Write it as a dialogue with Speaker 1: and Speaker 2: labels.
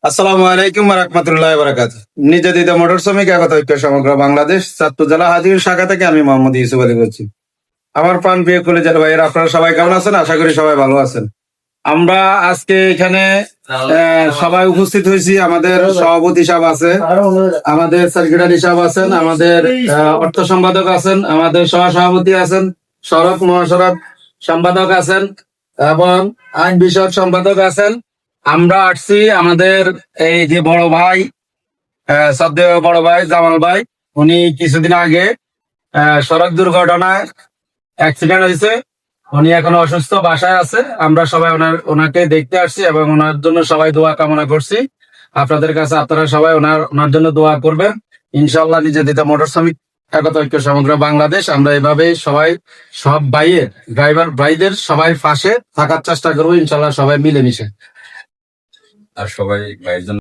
Speaker 1: আসসালামু আলাইকুম রহমতুল্লাহ বারাকাত। নির্যাতিত মোটর শ্রমিক একতা ঐক্য সমগ্র বাংলাদেশ চাঁদপুর জেলা হাজির শাখা থেকে আমি মোহাম্মদ ইউসুফ আলী বলছি। আমার প্রাণ প্রিয় কলেজের ভাইয়েরা, আপনারা সবাই কেমন আছেন? আশা করি সবাই ভালো আছেন। আমরা আজকে এখানে সবাই উপস্থিত হয়েছি। আমাদের সভাপতি সাহেব আছে, আমাদের সেক্রেটারি সাহেব আছেন, আমাদের অর্থ সম্পাদক আছেন, আমাদের সহ সভাপতি আছেন, সড়ক মহাসড়ক সম্পাদক আছেন এবং আইন বিষয়ক সম্পাদক আছেন। আমরা আসছি আমাদের এই যে বড় ভাই, শ্রদ্ধেয় বড় ভাই জামাল ভাই, উনি কিছুদিন আগে সড়ক দুর্ঘটনায় অ্যাক্সিডেন্ট হয়েছে। উনি এখন অসুস্থ, বাসায় আছে। আমরা সবাই ওনাকে দেখতে আসছি এবং ওনার জন্য সবাই দোয়া কামনা করছি। আপনাদের কাছে আপনারা সবাই ওনার জন্য দোয়া করবেন। ইনশাআল্লাহ নির্যাতিত মোটর শ্রমিক একতা ঐক্য সমগ্র বাংলাদেশ আমরা এভাবে সবাই সব ভাইয়ের ড্রাইভার ভাইদের সবাই পাশে থাকার চেষ্টা করবো, ইনশাআল্লাহ সবাই মিলেমিশে।
Speaker 2: আর সবাই ভাইয়ের জন্য